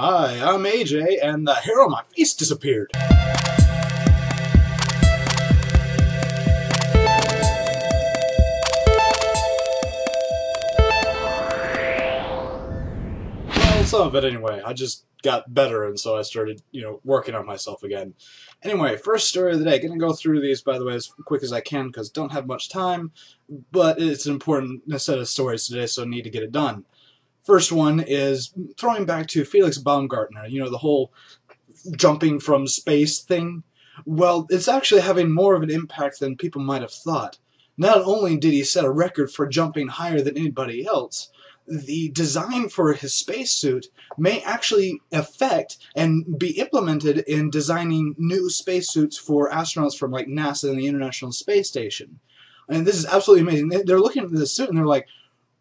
Hi, I'm AJ, and the hair on my face disappeared. Well, some of it anyway. I just got better, and so I started, working on myself again. Anyway, first story of the day. Gonna go through these, by the way, as quick as I can, because don't have much time, but it's an important set of stories today, so I need to get it done. First one is throwing back to Felix Baumgartner, the whole jumping from space thing. Well, it's actually having more of an impact than people might have thought. Not only did he set a record for jumping higher than anybody else, the design for his spacesuit may actually affect and be implemented in designing new spacesuits for astronauts from like NASA and the International Space Station. And this is absolutely amazing. They're looking at this suit and they're like,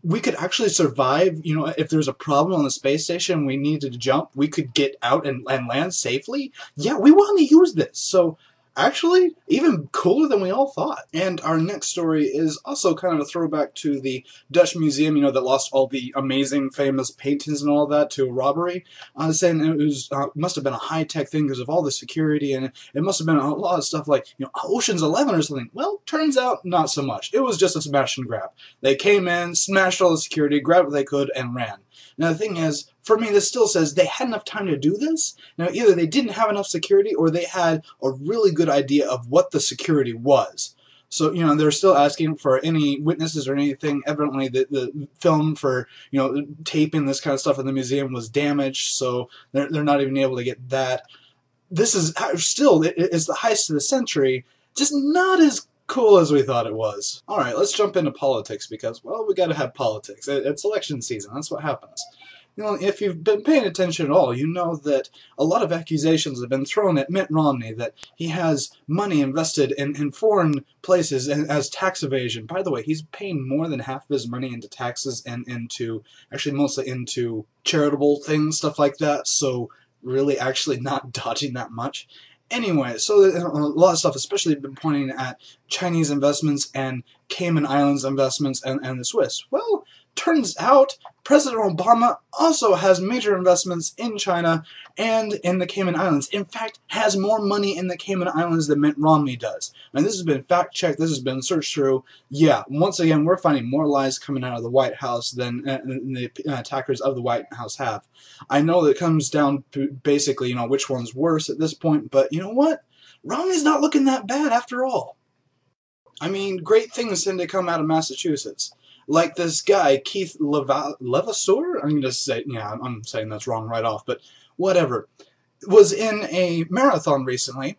we could actually survive, if there's a problem on the space station and we needed to jump, we could get out and land safely. Yeah, we want to use this. So, actually, even cooler than we all thought. And our next story is also kind of a throwback to the Dutch museum, that lost all the amazing, famous paintings and all that to a robbery. Saying it was must have been a high-tech thing because of all the security, and it must have been a lot of stuff like, Ocean's 11 or something. Well, turns out not so much. It was just a smash and grab. They came in, smashed all the security, grabbed what they could, and ran. Now, the thing is, for me, this still says they had enough time to do this. Now, either they didn't have enough security or they had a really good idea of what the security was. So, they're still asking for any witnesses or anything. Evidently, the film for, taping this kind of stuff in the museum was damaged, so they're not even able to get that. This is still, it's the heist of the century, just not as cool as we thought it was. Alright, let's jump into politics because, well, we gotta have politics. It's election season, that's what happens. If you've been paying attention at all, you know that a lot of accusations have been thrown at Mitt Romney that he has money invested in foreign places and as tax evasion. By the way, he's paying more than half of his money into taxes and actually mostly into charitable things, stuff like that, so really actually not dodging that much. Anyway, so a lot of stuff, especially been pointing at Chinese investments and Cayman Islands investments and the Swiss. Well, turns out President Obama also has major investments in China and in the Cayman Islands. In fact, has more money in the Cayman Islands than Mitt Romney does. And this has been fact-checked, this has been searched through. Yeah, once again, we're finding more lies coming out of the White House than the attackers of the White House have. I know that it comes down to basically, which one's worse at this point, but you know what? Romney's not looking that bad after all. I mean, great things tend to come out of Massachusetts. Like this guy, Keith Levasseur? I'm going to say, yeah, I'm saying that's wrong right off, but whatever. Was in a marathon recently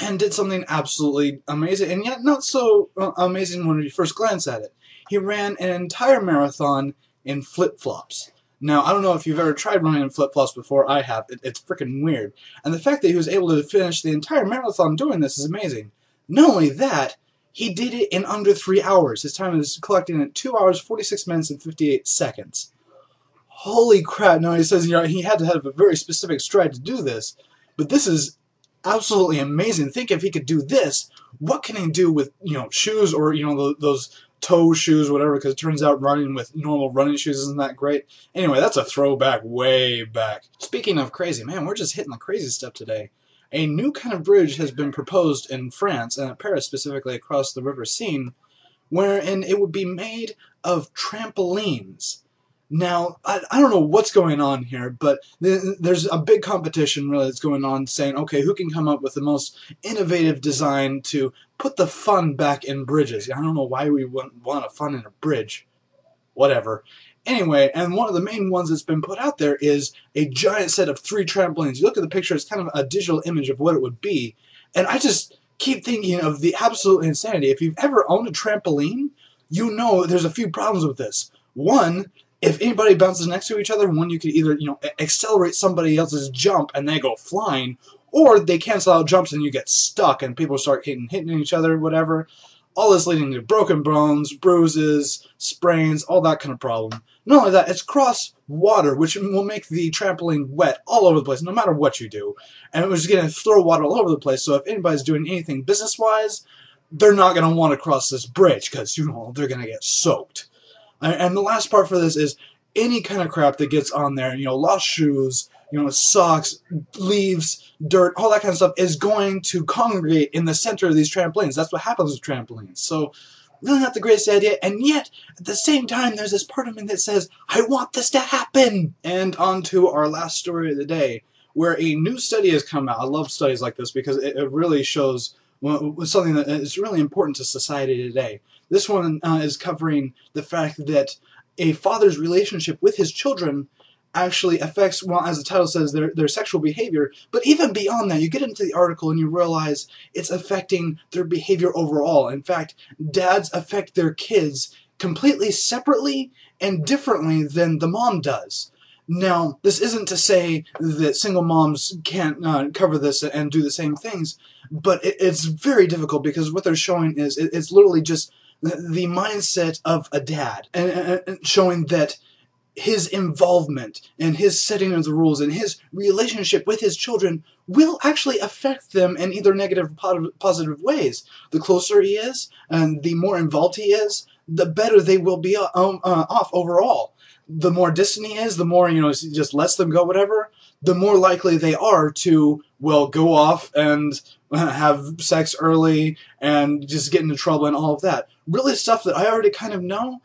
and did something absolutely amazing, and yet not so amazing when you first glance at it. He ran an entire marathon in flip-flops. Now, I don't know if you've ever tried running in flip-flops before. I have. It's freaking weird. And the fact that he was able to finish the entire marathon doing this is amazing. Not only that, he did it in under 3 hours. His time is collecting at 2 hours, 46 minutes, and 58 seconds. Holy crap. Now, he says, he had to have a very specific stride to do this, but this is absolutely amazing. Think if he could do this, what can he do with, shoes or, those toe shoes, whatever, because it turns out running with normal running shoes isn't that great. Anyway, that's a throwback way back. Speaking of crazy, man, we're just hitting the crazy stuff today. A new kind of bridge has been proposed in France, and Paris specifically, across the River Seine, wherein it would be made of trampolines. Now, I don't know what's going on here, but there's a big competition really that's going on saying, okay, who can come up with the most innovative design to put the fun back in bridges? I don't know why we wouldn't want a fun in a bridge. Whatever. Anyway, and one of the main ones that's been put out there is a giant set of 3 trampolines. You look at the picture, it's kind of a digital image of what it would be. And I just keep thinking of the absolute insanity. If you've ever owned a trampoline, you know there's a few problems with this. One, if anybody bounces next to each other, you could either, accelerate somebody else's jump and they go flying, or they cancel out jumps and you get stuck and people start hitting each other, whatever. All this leading to broken bones, bruises, sprains, all that kind of problem. Not only that, it's cross water, which will make the trampoline wet all over the place, no matter what you do. And it was just going to throw water all over the place, so if anybody's doing anything business-wise, they're not going to want to cross this bridge, because, they're going to get soaked. And the last part for this is any kind of crap that gets on there, lost shoes, socks, leaves, dirt, all that kind of stuff is going to congregate in the center of these trampolines. That's what happens with trampolines. So, really not the greatest idea, and yet, at the same time, there's this part of me that says, I want this to happen! And on to our last story of the day, where a new study has come out. I love studies like this because it really shows something that is really important to society today. This one is covering the fact that a father's relationship with his children actually affects, well, as the title says, their sexual behavior, but even beyond that, you get into the article and you realize it's affecting their behavior overall. In fact, dads affect their kids completely separately and differently than the mom does. Now, this isn't to say that single moms can't cover this and do the same things, but it's very difficult because what they're showing is it's literally just the mindset of a dad, and showing that his involvement and his setting of the rules and his relationship with his children will actually affect them in either negative or positive ways. The closer he is and the more involved he is, the better they will be off overall. The more distant he is, the more, he just lets them go, whatever, the more likely they are to, well, go off and have sex early and just get into trouble and all of that. Really stuff that I already kind of know,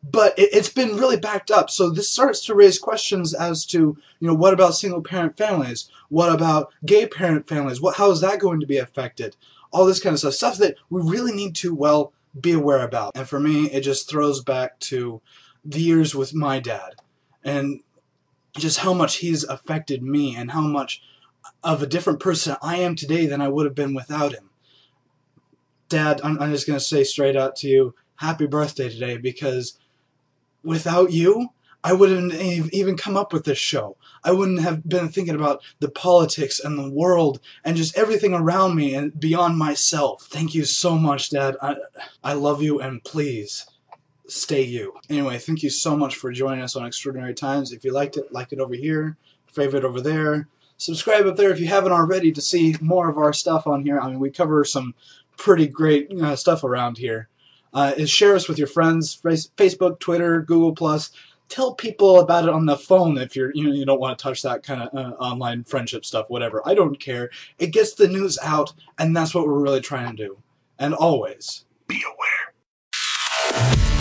but it's been really backed up. So this starts to raise questions as to, what about single-parent families? What about gay parent families? How is that going to be affected? All this kind of stuff. Stuff that we really need to, well, be aware about. And for me, it just throws back to the years with my dad and just how much he's affected me and how much of a different person I am today than I would have been without him. Dad, I'm just going to say straight out to you, happy birthday today, because without you, I wouldn't even come up with this show. I wouldn't have been thinking about the politics and the world and just everything around me and beyond myself. Thank you so much, Dad. I love you, and please, stay you. Anyway, thank you so much for joining us on Extraordinary Times. If you liked it, like it over here, favorite over there. Subscribe up there if you haven't already to see more of our stuff on here. I mean, we cover some pretty great stuff around here. Share us with your friends, Facebook, Twitter, Google+. Tell people about it on the phone if you don't want to touch that kind of online friendship stuff, whatever. I don't care. It gets the news out, and that's what we're really trying to do. And always, be aware.